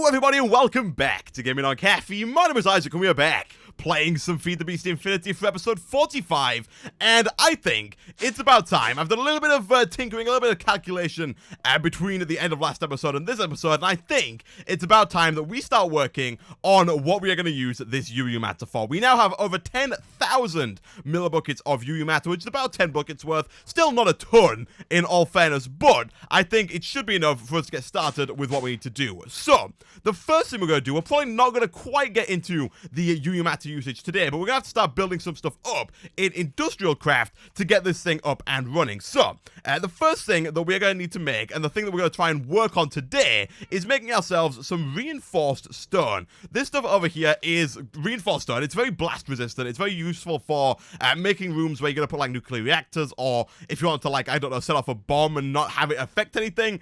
Hello everybody and welcome back to Gaming on Caffey. My name is Isaac and we are back playing some FTB Infinity for episode 45, and I think it's about time. I've done a little bit of tinkering, a little bit of calculation between the end of last episode and this episode, and I think it's about time that we start working on what we are going to use this UU matter for. We now have over 10,000 millibuckets of UU matter, which is about 10 buckets worth. Still not a ton, in all fairness, but I think it should be enough for us to get started with what we need to do. So, the first thing we're going to do, we're probably not going to quite get into the UU matter usage today, but we're going to have to start building some stuff up in BiblioCraft to get this thing up and running. So, the first thing that we're going to need to make, and the thing that we're going to try and work on today, is making ourselves some reinforced stone. This stuff over here is reinforced stone. It's very blast resistant. It's very useful for making rooms where you're going to put like nuclear reactors, or if you want to, like, I don't know, set off a bomb and not have it affect anything.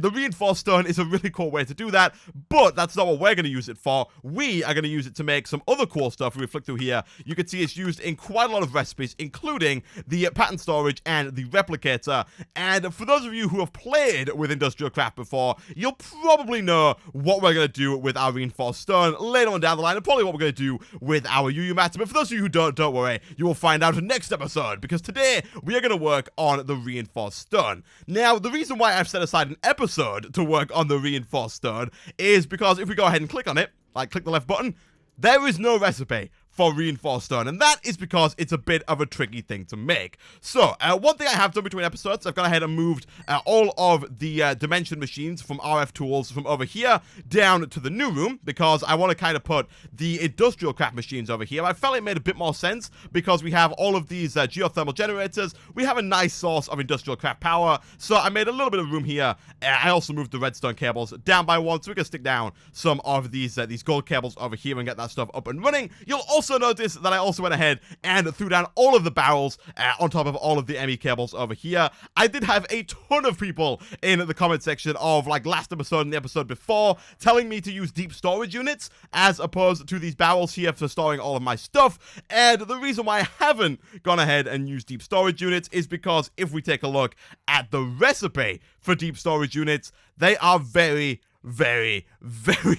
The reinforced stone is a really cool way to do that, but that's not what we're going to use it for. We are going to use it to make some other cool stuff. If we flick through here, you can see it's used in quite a lot of recipes, including the pattern storage and the replicator. And for those of you who have played with BiblioCraft before, you'll probably know what we're going to do with our reinforced stone later on down the line, and probably what we're going to do with our UU matter. But for those of you who don't worry, you will find out in the next episode, because today we are going to work on the reinforced stone. Now, the reason why I've set aside an episode to work on the reinforced stone is because if we go ahead and click on it, like click the left button, there is no recipe for reinforced stone, and that is because it's a bit of a tricky thing to make. So, one thing I have done between episodes, I've gone ahead and moved all of the dimension machines from RF tools from over here down to the new room, because I want to kind of put the BiblioCraft machines over here. I felt it made a bit more sense, because we have all of these geothermal generators. We have a nice source of BiblioCraft power, so I made a little bit of room here. I also moved the redstone cables down by one, so we can stick down some of these gold cables over here and get that stuff up and running. You'll also notice that I also went ahead and threw down all of the barrels on top of all of the ME cables over here. I did have a ton of people in the comment section of like last episode and the episode before telling me to use deep storage units as opposed to these barrels here for storing all of my stuff, and the reason why I haven't gone ahead and used deep storage units is because if we take a look at the recipe for deep storage units, they are very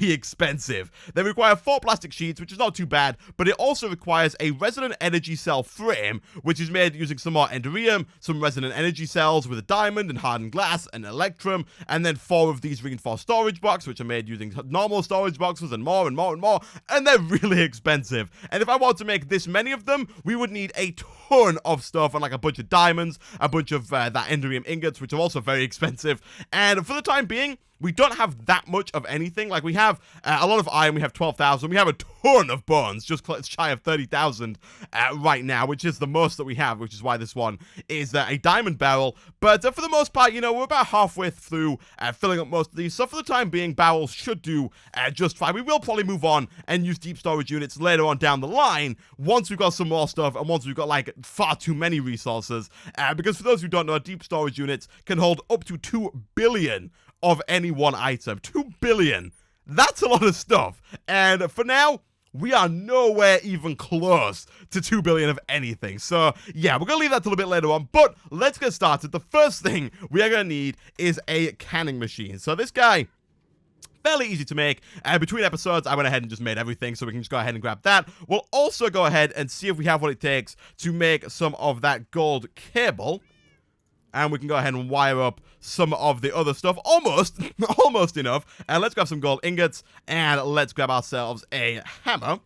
expensive. They require 4 plastic sheets, which is not too bad, but it also requires a resonant energy cell frame, which is made using some more enderium, some resonant energy cells with a diamond and hardened glass and electrum, and then 4 of these reinforced storage boxes, which are made using normal storage boxes, and more and more and more, and they're really expensive. And if I want to make this many of them, we would need a ton of stuff, and like a bunch of diamonds, a bunch of that enderium ingots, which are also very expensive. And for the time being, we don't have that much of anything. Like, we have a lot of iron, we have 12,000, we have a ton of bones, just shy of 30,000 right now, which is the most that we have, which is why this one is a diamond barrel. But for the most part, you know, we're about halfway through filling up most of these, so for the time being, barrels should do just fine. We will probably move on and use deep storage units later on down the line, once we've got some more stuff, and once we've got, like, far too many resources, because for those who don't know, deep storage units can hold up to 2 billion of any one item. 2 billion. That's a lot of stuff. And for now, we are nowhere even close to 2 billion of anything. So, yeah, we're going to leave that till a bit later on. But let's get started. The first thing we are going to need is a canning machine. So this guy, fairly easy to make. Between episodes, I went ahead and just made everything, so we can just go ahead and grab that. We'll also go ahead and see if we have what it takes to make some of that gold cable. And we can go ahead and wire up some of the other stuff. Almost enough. And let's grab some gold ingots. And let's grab ourselves a hammer.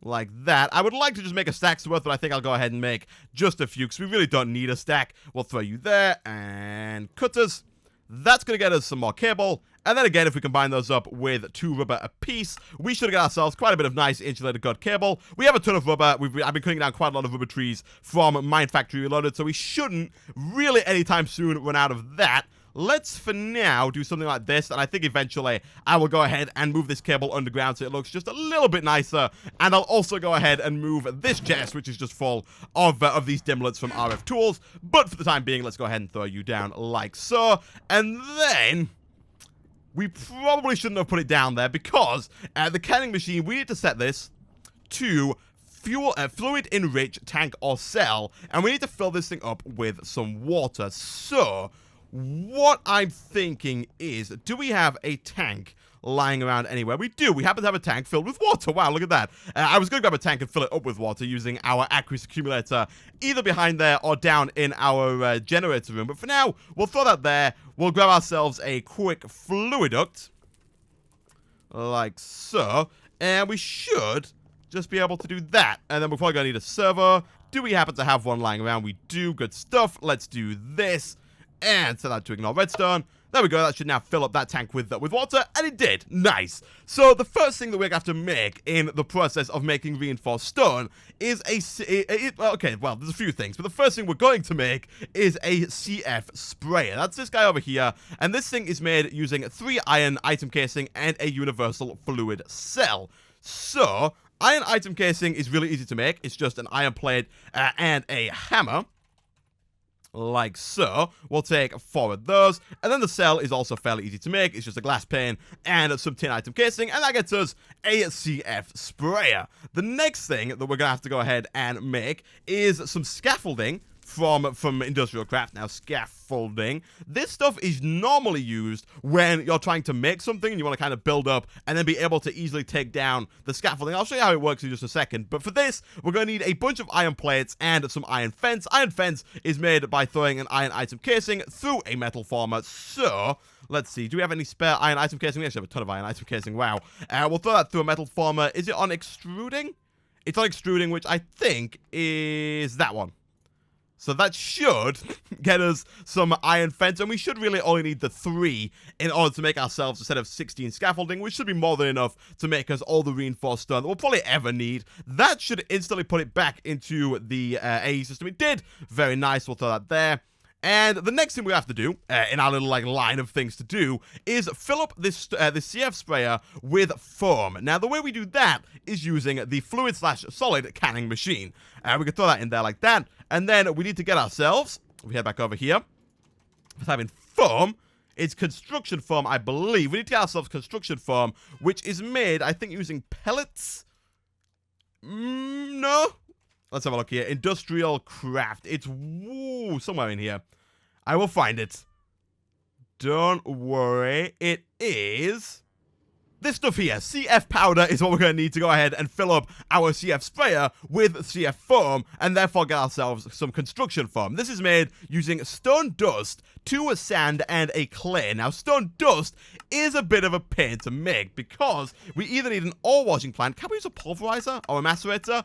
Like that. I would like to just make a stack's worth, but I think I'll go ahead and make just a few, because we really don't need a stack. We'll throw you there. And cutters. That's going to get us some more cable. And then again, if we combine those up with 2 rubber apiece, we should get ourselves quite a bit of nice insulated gold cable. We have a ton of rubber. I've been cutting down quite a lot of rubber trees from Mine Factory Reloaded, so we shouldn't really anytime soon run out of that. Let's, for now, do something like this, and I think eventually I will go ahead and move this cable underground so it looks just a little bit nicer, and I'll also go ahead and move this chest, which is just full of these dimlets from RF Tools, but for the time being, let's go ahead and throw you down like so, and then we probably shouldn't have put it down there, because the canning machine, we need to set this to fluid enriched tank or cell, and we need to fill this thing up with some water. So what I'm thinking is, do we have a tank lying around anywhere? We do. We happen to have a tank filled with water. Wow, look at that. I was going to grab a tank and fill it up with water using our aqueous accumulator, either behind there or down in our generator room. But for now, we'll throw that there. We'll grab ourselves a quick fluiduct, like so. And we should just be able to do that. And then we're probably going to need a server. Do we happen to have one lying around? We do. Good stuff. Let's do this. And set that to ignore redstone. There we go, that should now fill up that tank with water, and it did. Nice. So the first thing that we're going to have to make in the process of making reinforced stone is okay, well, there's a few things, but the first thing we're going to make is a CF sprayer. That's this guy over here, and this thing is made using 3 iron item casing and a universal fluid cell. So, iron item casing is really easy to make. It's just an iron plate and a hammer. Like so. We'll take 4 of those, and then the cell is also fairly easy to make. It's just a glass pane and some tin item casing, and that gets us a CF sprayer. The next thing that we're gonna have to go ahead and make is some scaffolding from Industrial Craft. Now, scaffolding. This stuff is normally used when you're trying to make something and you want to kind of build up and then be able to easily take down the scaffolding. I'll show you how it works in just a second. But for this, we're going to need a bunch of iron plates and some iron fence. Iron fence is made by throwing an iron item casing through a metal former. So, let's see. Do we have any spare iron item casing? We actually have a ton of iron item casing. Wow. We'll throw that through a metal former. Is it on extruding? It's on extruding, which I think is that one. So that should get us some iron fence, and we should really only need the 3 in order to make ourselves a set of 16 scaffolding, which should be more than enough to make us all the reinforced stone that we'll probably ever need. That should instantly put it back into the AE system. It did. Very nice. We'll throw that there. And the next thing we have to do, in our little line of things to do, is fill up this CF sprayer with foam. Now, the way we do that is using the fluid/solid canning machine. We can throw that in there like that. And then we need to get ourselves, we head back over here, for having foam. It's construction foam, I believe. We need to get ourselves construction foam, which is made, I think, using pellets. No? Let's have a look here. Industrial Craft. It's somewhere in here. I will find it. Don't worry. It is this stuff here. CF powder is what we're going to need to go ahead and fill up our CF sprayer with CF foam, and therefore get ourselves some construction foam. This is made using stone dust, 2 sand, and a clay. Now, stone dust is a bit of a pain to make because we either need an ore washing plant. Can we use a pulverizer or a macerator?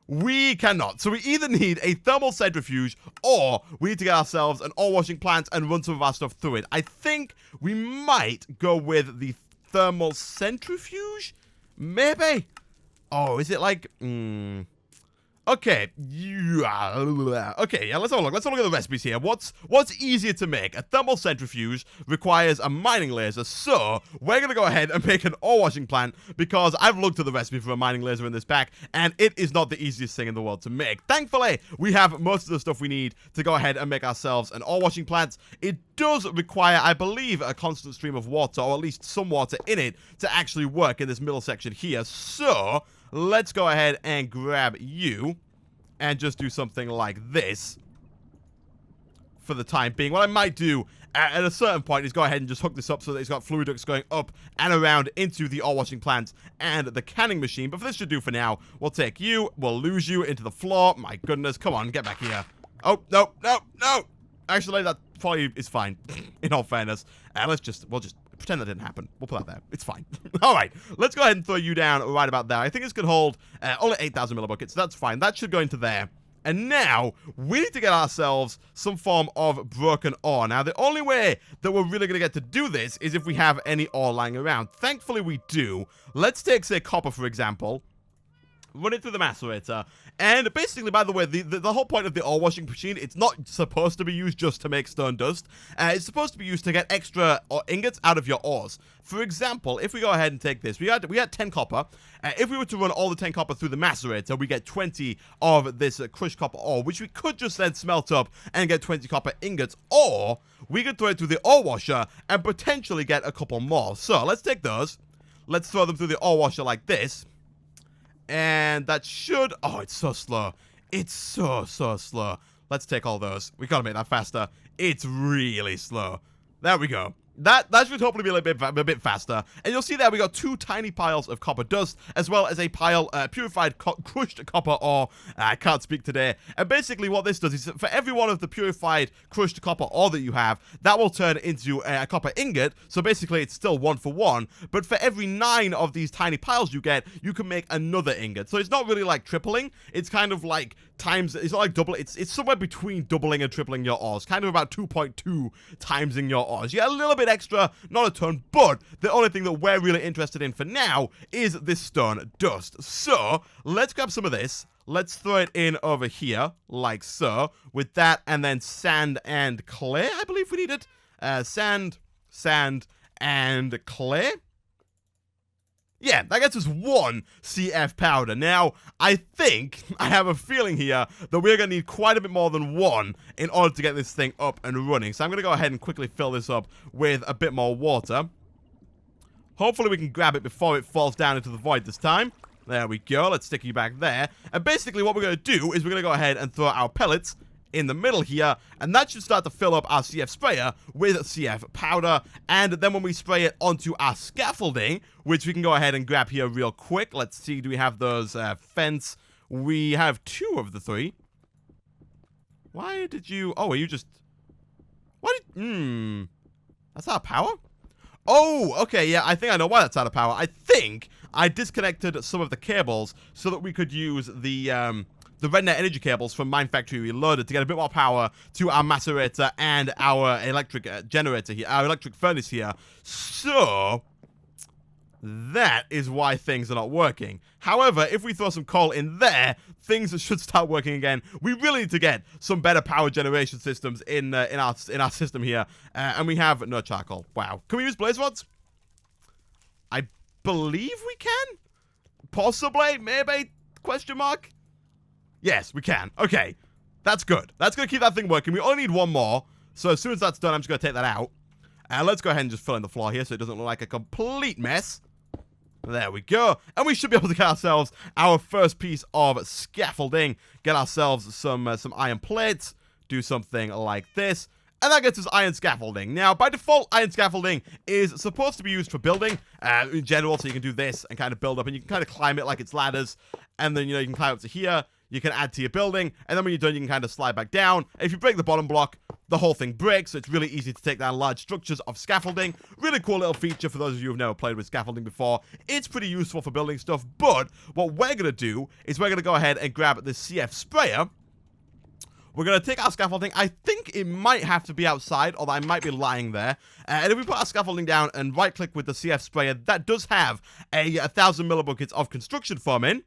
We cannot. So we either need a thermal centrifuge or we need to get ourselves an ore washing plant and run some of our stuff through it. I think we might go with the thermal centrifuge? Maybe? Oh, is it like... Okay, okay, let's have a look. Let's have a look at the recipes here. What's easier to make? A thermal centrifuge requires a mining laser, so we're gonna go ahead and make an ore washing plant because I've looked at the recipe for a mining laser in this pack, and it is not the easiest thing in the world to make. Thankfully, we have most of the stuff we need to go ahead and make ourselves an ore washing plant. It does require, I believe, a constant stream of water, or at least some water in it, to actually work in this middle section here. So let's go ahead and grab you and just do something like this for the time being. What I might do at a certain point is go ahead and just hook this up so that it's got fluid ducts going up and around into the ore washing plant and the canning machine. But for this should do for now. We'll take you, we'll lose you into the floor. My goodness, come on, get back here. Oh, no, no, no. Actually, that probably is fine, in all fairness. We'll just pretend that didn't happen. We'll put that there. It's fine. All right. Let's go ahead and throw you down right about there. I think this could hold only 8,000 millibuckets. So that's fine. That should go into there. And now, we need to get ourselves some form of broken ore. Now, the only way that we're really going to get to do this is if we have any ore lying around. Thankfully, we do. Let's take, say, copper, for example. Run it through the macerator, and basically, by the way, the whole point of the ore washing machine, it's not supposed to be used just to make stone dust. It's supposed to be used to get extra ingots out of your ores. For example, if we go ahead and take this, we had 10 copper. If we were to run all the 10 copper through the macerator, we get 20 of this crushed copper ore, which we could just then smelt up and get 20 copper ingots, or we could throw it through the ore washer and potentially get a couple more. So let's take those. Let's throw them through the ore washer like this. And that should... Oh, it's so slow. It's so slow. Let's take all those. We gotta make that faster. It's really slow. There we go. That should hopefully be a bit faster. And you'll see there we got 2 tiny piles of copper dust, as well as a pile purified crushed copper ore. I can't speak today. And basically what this does is for every one of the purified crushed copper ore that you have, that will turn into a copper ingot. So basically it's still 1 for 1. But for every 9 of these tiny piles you get, you can make another ingot. So it's not really like tripling. It's kind of like times, it's not like double, it's somewhere between doubling and tripling your ores. Kind of about 2.2 timesing your ores. You get a little bit extra, not a ton, but the only thing that we're really interested in for now is this stone dust. So let's grab some of this. Let's throw it in over here, like so, with that, and then sand and clay, I believe we needed. Sand, and clay. Yeah, that gets us 1 CF powder. Now, I think, I have a feeling here that we're going to need quite a bit more than 1 in order to get this thing up and running. So I'm going to go ahead and quickly fill this up with a bit more water. Hopefully we can grab it before it falls down into the void this time. There we go. Let's stick you back there. And basically what we're going to do is we're going to go ahead and throw our pellets in the middle here, and that should start to fill up our CF sprayer with CF powder. And then when we spray it onto our scaffolding, which we can go ahead and grab here real quick. Let's see, do we have those fence? We have 2 of the 3. Why did you... Oh, are you just... What did... That's out of power? Oh, okay, yeah, I think I know why that's out of power. I think I disconnected some of the cables so that we could use the Rednet energy cables from Mine Factory Reloaded to get a bit more power to our macerator and our electric generator here, our electric furnace here. So that is why things are not working. However, if we throw some coal in there, things should start working again. We really need to get some better power generation systems in our system here, and we have no charcoal. Wow, can we use blaze rods? I believe we can. Possibly, maybe? Question mark. Yes, we can. Okay, that's good. That's going to keep that thing working. We only need 1 more. So as soon as that's done, I'm just going to take that out. And let's go ahead and just fill in the floor here so it doesn't look like a complete mess. There we go. And we should be able to get ourselves our first piece of scaffolding. Get ourselves some iron plates. Do something like this. And that gets us iron scaffolding. Now, by default, iron scaffolding is supposed to be used for building in general. So you can do this and kind of build up. And you can kind of climb it like it's ladders. And then, you know, you can climb up to here. You can add to your building, and then when you're done, you can kind of slide back down. And if you break the bottom block, the whole thing breaks, so it's really easy to take down large structures of scaffolding. Really cool little feature for those of you who've never played with scaffolding before. It's pretty useful for building stuff, but what we're going to do is we're going to go ahead and grab the CF sprayer. We're going to take our scaffolding. I think it might have to be outside, although I might be lying there. And if we put our scaffolding down and right-click with the CF sprayer, that does have a 1,000 millibuckets of construction foam in.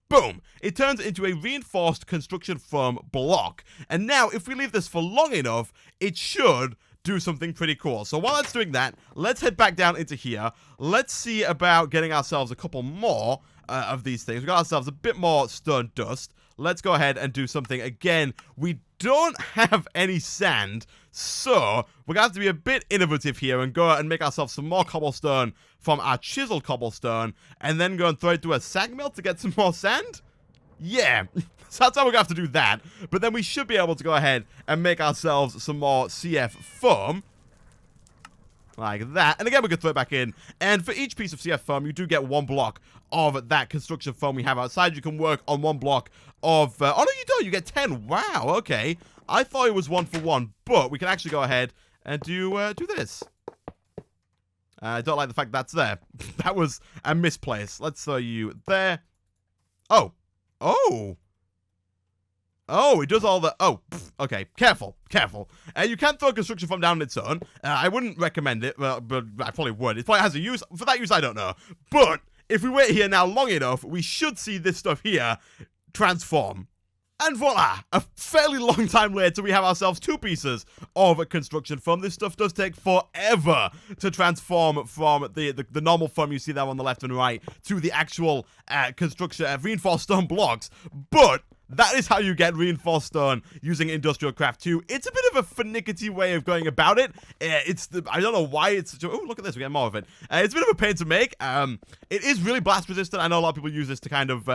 Boom! It turns into a reinforced construction foam block. And now, if we leave this for long enough, it should do something pretty cool. So while it's doing that, let's head back down into here. Let's see about getting ourselves a couple more of these things. We got ourselves a bit more stone dust. Let's go ahead and do something again. We don't have any sand, so we're going to have to be a bit innovative here and go and make ourselves some more cobblestone from our chiseled cobblestone, and then go and throw it through a sag mill to get some more sand? Yeah, so that's how we're going to have to do that. But then we should be able to go ahead and make ourselves some more CF foam. Like that. And again, we could throw it back in. And for each piece of CF foam, you do get 1 block of that construction foam we have outside. You can work on 1 block of... oh, no, you don't. You get 10. Wow, okay. I thought it was 1 for 1, but we can actually go ahead and do this. I don't like the fact that's there. That was a misplace. Let's throw you there. Oh. Oh. Oh, it does all the... Oh, okay. Careful. Careful. You can throw construction foam down on its own. I wouldn't recommend it, but I probably would. It probably has a use. For that use, I don't know. But if we wait here now long enough, we should see this stuff here transform. And voila! A fairly long time later, we have ourselves 2 pieces of construction foam. This stuff does take forever to transform from the normal foam you see there on the left and right to the actual construction reinforced stone blocks. But that is how you get reinforced stone using Industrial Craft 2. It's a bit of a finicky way of going about it. I don't know why it's such a... Oh, look at this. We get more of it. It's a bit of a pain to make. It is really blast resistant. I know a lot of people use this to kind of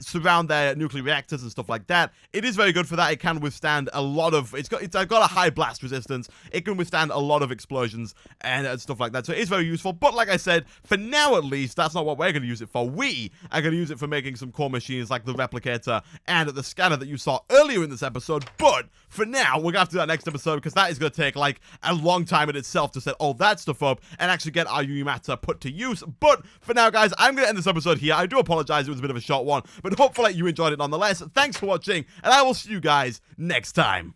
surround their nuclear reactors and stuff like that. It is very good for that. It can withstand a lot of... It's got a high blast resistance. It can withstand a lot of explosions and stuff like that. So it is very useful. But like I said, for now at least, that's not what we're going to use it for. We are going to use it for making some core machines like the replicator and the scanner that you saw earlier in this episode. But for now, we're going to have to do that next episode because that is going to take like a long time in itself to set all that stuff up and actually get our UV matter put to use. But for now, guys, I'm going to end this episode here. I do apologize. It was a bit of a short one, but hopefully you enjoyed it nonetheless. Thanks for watching, and I will see you guys next time.